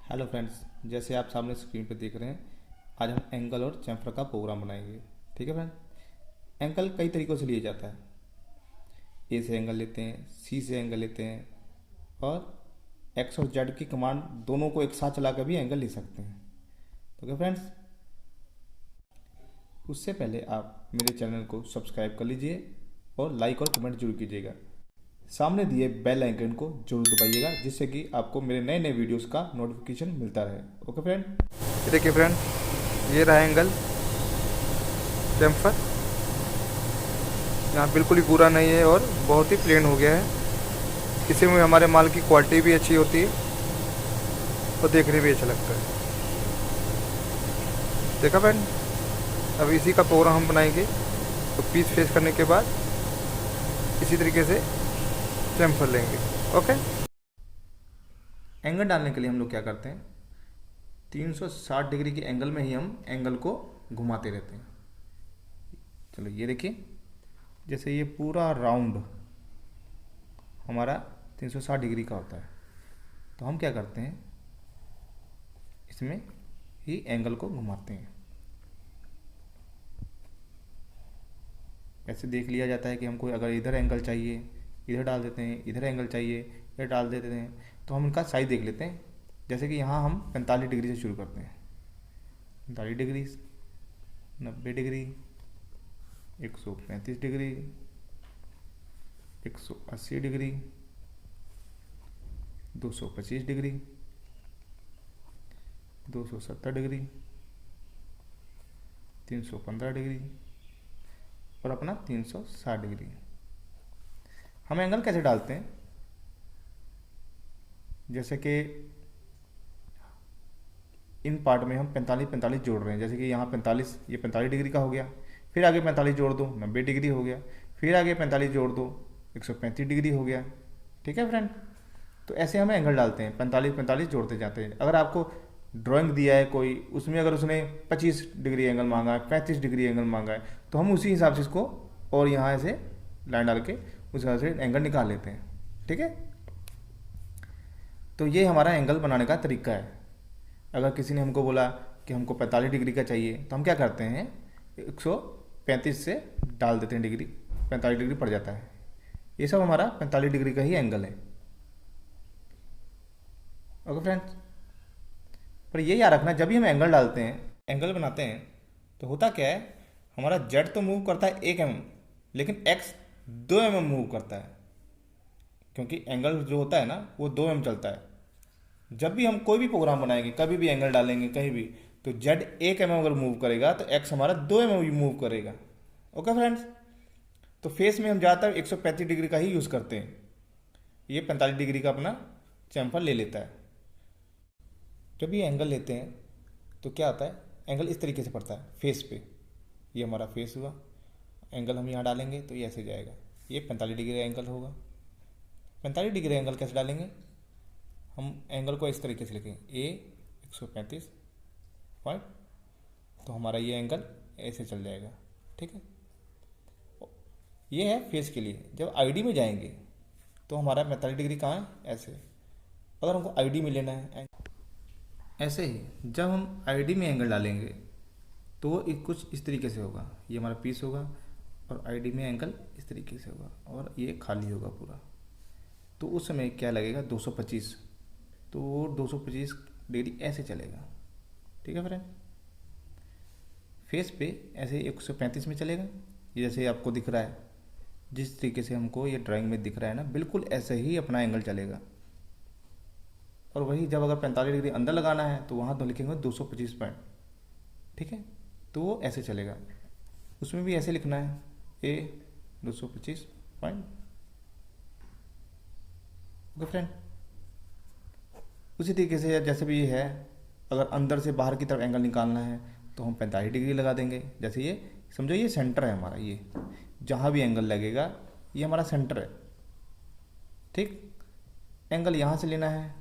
Hello friends, जैसे आप सामने स्क्रीन पर देख रहे हैं, आज हम एंगल और चैम्फर का प्रोग्राम बनाएंगे। ठीक है फ्रेंड। एंगल कई तरीक़ों से लिया जाता है। ए से एंगल लेते हैं, सी से एंगल लेते हैं, और एक्स और जेड की कमांड दोनों को एक साथ चला कर भी एंगल ले सकते हैं। तो क्या फ्रेंड्स, उससे पहले आप मेरे चैनल को सब्सक्राइब कर लीजिए और लाइक और कमेंट जरूर कीजिएगा। सामने दिए बेल आइकन को जरूर दबाइएगा, जिससे कि आपको मेरे नए नए वीडियोस का नोटिफिकेशन मिलता रहे। Okay friend. ये देखिए फ्रेंड, ये रहा एंगल चैम्फर। यहाँ बिल्कुल ही बुरा नहीं है और बहुत ही प्लेन हो गया है। इसी में हमारे माल की क्वालिटी भी अच्छी होती है और देखने भी अच्छा लगता है। देखा फ्रेंड, अब इसी का प्रोग्राम हम बनाएंगे। तो पीस फेस करने के बाद इसी तरीके से चैम्फर लेंगे। ओके। एंगल डालने के लिए हम लोग क्या करते हैं, 360 डिग्री के एंगल में ही हम एंगल को घुमाते रहते हैं। चलो ये देखिए, जैसे ये पूरा राउंड हमारा 360 डिग्री का होता है, तो हम क्या करते हैं, इसमें ही एंगल को घुमाते हैं। ऐसे देख लिया जाता है कि हमको अगर इधर एंगल चाहिए, इधर डाल देते हैं, इधर एंगल चाहिए, इधर डाल देते हैं। तो हम इनका साइज देख लेते हैं। जैसे कि यहाँ हम 45 डिग्री से शुरू करते हैं। 45 degree, 90 degree, 135 degree, 180 degree, 225 degree, 270 degree, 315 degree और अपना 360 डिग्री। हम एंगल कैसे डालते हैं, जैसे कि इन पार्ट में हम 45 45 जोड़ रहे हैं। जैसे कि यहाँ 45, ये 45 डिग्री का हो गया, फिर आगे 45 जोड़ दो, 90 डिग्री हो गया, फिर आगे 45 जोड़ दो, 135 डिग्री हो गया। ठीक है फ्रेंड। तो ऐसे हम एंगल डालते हैं, 45 45 जोड़ते जाते हैं। अगर आपको ड्राइंग दिया है कोई, उसमें अगर उसने 25 डिग्री एंगल मांगा है, 35 डिग्री एंगल मांगा है, तो हम उसी हिसाब से इसको और यहाँ ऐसे लाइन डाल के उस हिसाब से एंगल निकाल लेते हैं। ठीक है। तो ये हमारा एंगल बनाने का तरीका है। अगर किसी ने हमको बोला कि हमको 45 डिग्री का चाहिए, तो हम क्या करते हैं, 135 से डाल देते हैं डिग्री, 45 डिग्री पड़ जाता है। ये सब हमारा 45 डिग्री का ही एंगल है। Okay friends. पर ये याद रखना, जब भी हम एंगल डालते हैं, एंगल बनाते हैं, तो होता क्या है, हमारा जेड तो मूव करता है 1 mm, लेकिन एक्स 2 mm मूव करता है। क्योंकि एंगल जो होता है ना, वो 2 mm चलता है। जब भी हम कोई भी प्रोग्राम बनाएंगे, कभी भी एंगल डालेंगे कहीं भी, तो जेड 1 mm अगर मूव करेगा तो एक्स हमारा 2 mm भी मूव करेगा। Okay friends. तो फेस में हम ज़्यादातर 135 डिग्री का ही यूज़ करते हैं। ये 45 डिग्री का अपना चैम्फर ले लेता है। जब ये एंगल लेते हैं तो क्या होता है, एंगल इस तरीके से पड़ता है फेस पे। ये हमारा फेस हुआ, एंगल हम यहाँ डालेंगे तो ये ऐसे जाएगा, ये 45 डिग्री एंगल होगा। 45 डिग्री एंगल कैसे डालेंगे, हम एंगल को इस तरीके से लिखें, ए 135 पॉइंट, तो हमारा ये एंगल ऐसे चल जाएगा। ठीक है। ये है फेस के लिए। जब आईडी में जाएंगे तो हमारा 45 डिग्री कहाँ है, ऐसे। अगर हमको आईडी में लेना है, ऐसे ही जब हम आईडी में एंगल डालेंगे तो वो कुछ इस तरीके से होगा। ये हमारा पीस होगा और आईडी में एंगल इस तरीके से होगा और ये खाली होगा पूरा। तो उस समय क्या लगेगा, 225, तो 225 डिग्री ऐसे चलेगा। ठीक है फ्रेंड। फेस पे ऐसे 135 में चलेगा, ये जैसे आपको दिख रहा है, जिस तरीके से हमको ये ड्राइंग में दिख रहा है ना, बिल्कुल ऐसे ही अपना एंगल चलेगा। और वही जब अगर 45 डिग्री अंदर लगाना है तो वहाँ तो लिखेंगे 225 पॉइंट। ठीक है। तो वो ऐसे चलेगा। उसमें भी ऐसे लिखना है, ए 225 पॉइंट। Okay friend. उसी तरीके से जैसे भी ये है, अगर अंदर से बाहर की तरफ एंगल निकालना है तो हम 45 डिग्री लगा देंगे। जैसे ये समझो, ये सेंटर है हमारा, ये जहाँ भी एंगल लगेगा ये हमारा सेंटर है। ठीक। एंगल यहाँ से लेना है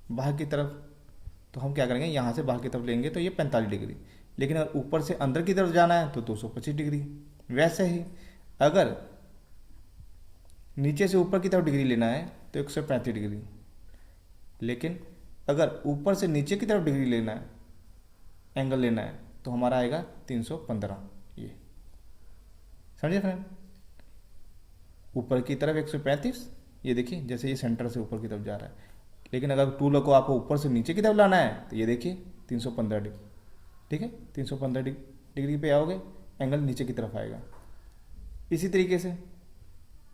बाहर की तरफ, तो हम क्या करेंगे, यहाँ से बाहर की तरफ लेंगे तो ये 45 डिग्री। लेकिन अगर ऊपर से अंदर की तरफ जाना है तो 225 डिग्री। वैसे ही अगर नीचे से ऊपर की तरफ डिग्री लेना है तो 135 डिग्री। लेकिन अगर ऊपर से नीचे की तरफ डिग्री लेना है, एंगल लेना है, तो हमारा आएगा 315। ये समझे फ्रेंड? ऊपर की तरफ 135, ये देखिए जैसे ये सेंटर से ऊपर की तरफ जा रहा है। लेकिन अगर टूल को आपको ऊपर से नीचे की तरफ लाना है तो ये देखिए 315 डिग्री। ठीक है, 315 डिग्री पे आओगे, एंगल नीचे की तरफ आएगा। इसी तरीके से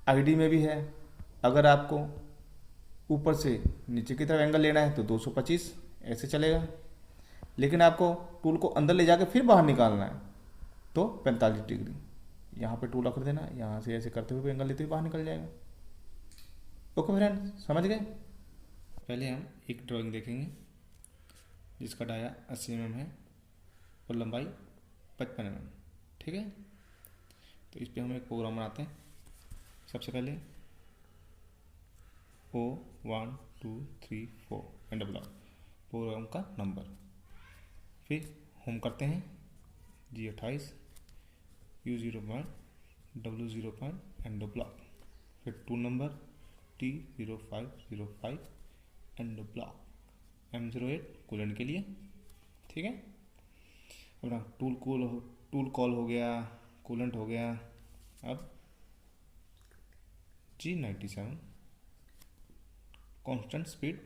आईडी में भी है, अगर आपको ऊपर से नीचे की तरफ एंगल लेना है तो 225 ऐसे चलेगा। लेकिन आपको टूल को अंदर ले जाके फिर बाहर निकालना है तो 45 डिग्री। यहाँ पे टूल रख देना, यहाँ से ऐसे करते हुए एंगल लेते हुए बाहर निकल जाएगा। ओके फ्रेंड, समझ गए? पहले हम एक ड्राइंग देखेंगे जिसका डाया 80 mm है और लंबाई 55 mm। ठीक है, तो इस पे हम एक प्रोग्राम बनाते हैं। सबसे पहले O 1 2 3 4 एंड ब्लॉक प्रोग्राम का नंबर, फिर होम करते हैं G28 U01 W01 end block, फिर tool number T0505 end block M08 coolant के लिए। ठीक है, अपना टूल कॉल हो गया, कूलेंट हो गया। अब G97 कांस्टेंट स्पीड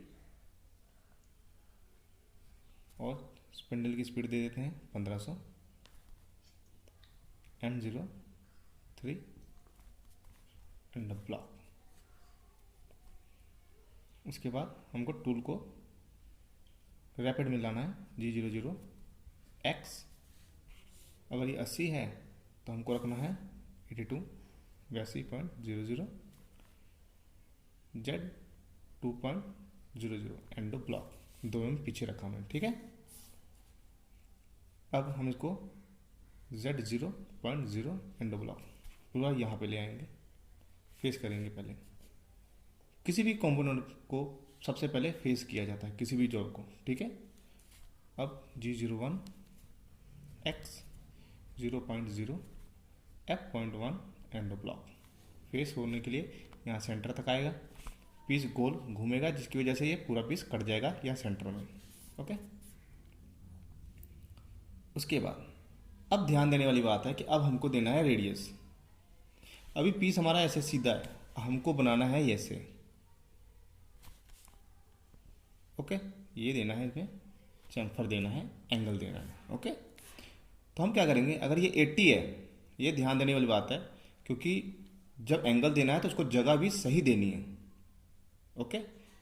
और स्पिंडल की स्पीड दे देते हैं 1500 M03 एंड ब्लॉक। उसके बाद हमको टूल को रैपिड में लाना है G00X। अगर ये 80 है तो हमको रखना है 82 82.00 Z 2.00 एंड ब्लॉक 2 mm पीछे रखा हमने। ठीक है, अब हम इसको Z0.0 एंड ब्लॉक पूरा यहाँ पे ले आएंगे, फेस करेंगे। पहले किसी भी कंपोनेंट को सबसे पहले फेस किया जाता है, किसी भी जॉब को। ठीक है, अब G01 X 0.0 F.1 and block face होने के लिए यहाँ सेंटर तक आएगा, पीस गोल घूमेगा जिसकी वजह से ये पूरा पीस कट जाएगा यहाँ सेंटर में। ओके, उसके बाद अब ध्यान देने वाली बात है कि अब हमको देना है रेडियस। अभी पीस हमारा ऐसे सीधा है, हमको बनाना है ऐसे। ओके, ये देना है, इसमें चैम्फर देना है, एंगल देना है। ओके, तो हम क्या करेंगे, अगर ये 80 है, ये ध्यान देने वाली बात है क्योंकि जब एंगल देना है तो उसको जगह भी सही देनी है। ओके,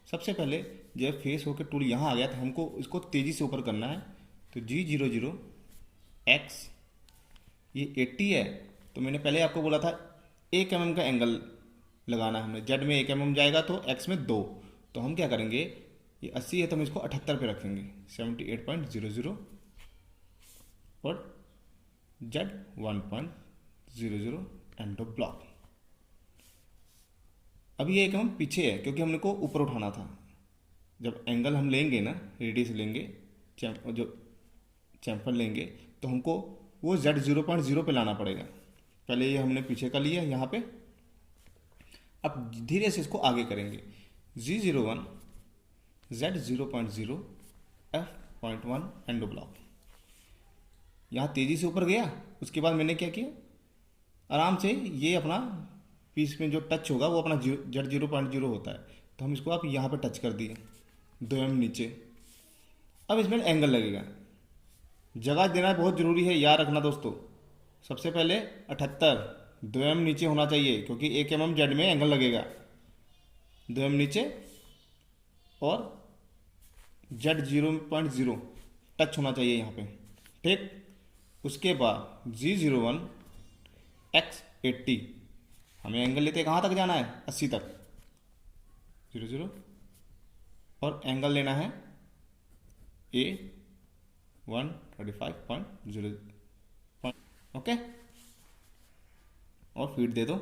सबसे पहले जब फेस होकर टूल यहाँ आ गया तो हमको इसको तेज़ी से ऊपर करना है। तो G00X ये 80 है, तो मैंने पहले आपको बोला था 1 mm का एंगल लगाना है हमने। जेड में 1 mm जाएगा तो एक्स में 2। तो हम क्या करेंगे, ये 80 है तो हम इसको 78 पे रखेंगे 78.00 और जेड 1.00 एंड ब्लॉक। अब ये 1 mm पीछे है क्योंकि हमने को ऊपर उठाना था। जब एंगल हम लेंगे ना, रेडियस लेंगे, जो चैम्फर लेंगे, तो हमको वो Z 0.0 पे लाना पड़ेगा। पहले ये हमने पीछे का लिया यहाँ पे, अब धीरे से इसको आगे करेंगे। G01 Z 0.0 F.1 and block. यहाँ तेज़ी से ऊपर गया, उसके बाद मैंने क्या किया, आराम से ये अपना पीस में जो टच होगा वो अपना Z 0.0 होता है, तो हम इसको आप यहाँ पे टच कर दिए 2 mm नीचे। अब इसमें एंगल लगेगा, जगह देना बहुत ज़रूरी है, याद रखना दोस्तों। सबसे पहले 78 2 mm नीचे होना चाहिए क्योंकि 1 mm जेड में एंगल लगेगा। 2 mm नीचे और जेड 0.0 टच होना चाहिए यहाँ पे। ठीक, उसके बाद G01 X 80 हमें एंगल लेते कहाँ तक जाना है, 80 तक 00 और एंगल लेना है A 135.0। ओके, और फीड दे दो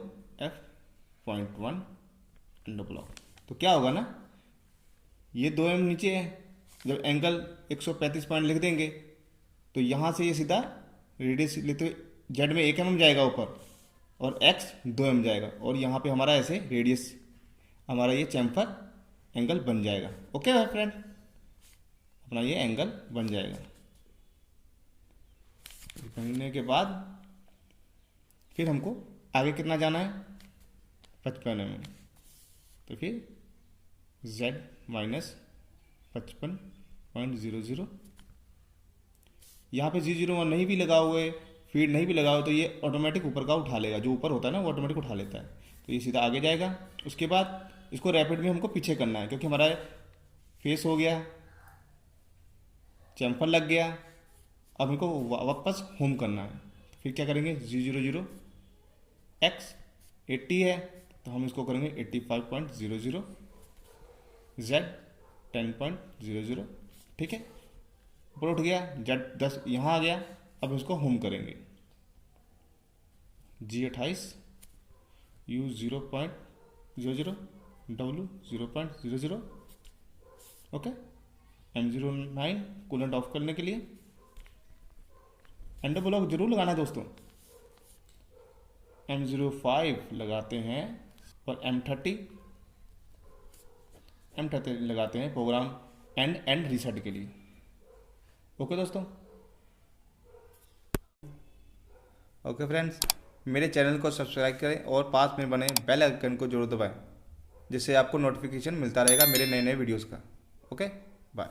F.1 एंड ब्लॉक। तो क्या होगा ना, ये 2 mm नीचे है, जब एंगल 135 पॉइंट लिख देंगे तो यहाँ से ये सीधा रेडियस लेते हुए जेड में 1 mm जाएगा ऊपर और एक्स 2 mm जाएगा, और यहाँ पे हमारा ऐसे रेडियस हमारा ये चैम्फर एंगल बन जाएगा। ओके फ्रेंड, अपना ये एंगल बन जाएगा। बनने के बाद फिर हमको आगे कितना जाना है, 55 mm। तो फिर z माइनस 55.00। यहाँ पे 001 नहीं भी लगा हुए, फीड नहीं भी लगा हुआ, तो ये ऑटोमेटिक ऊपर का उठा लेगा, जो ऊपर होता है ना वो ऑटोमेटिक उठा लेता है। तो ये सीधा आगे जाएगा। उसके बाद इसको रैपिड में हमको पीछे करना है, क्योंकि हमारा फेस हो गया, चैम्फर लग गया, अब हमको वापस होम करना है। फिर क्या करेंगे, 000 x 80 है तो हम इसको करेंगे 85.00, z 10.00। ठीक है, ऊपर उठ गया, z 10 यहाँ आ गया। अब इसको होम करेंगे, g 28, u 0.00, w 0.00। Okay, M09 coolant of करने के लिए एंडो ब्लॉक जरूर लगाना है दोस्तों। M05 लगाते हैं और M30 लगाते हैं प्रोग्राम एंड रीसेट के लिए। ओके दोस्तों, ओके फ्रेंड्स, मेरे चैनल को सब्सक्राइब करें और पास में बने बेल आइकन को जरूर दबाएं, जिससे आपको नोटिफिकेशन मिलता रहेगा मेरे नए नए वीडियोस का। Okay, bye.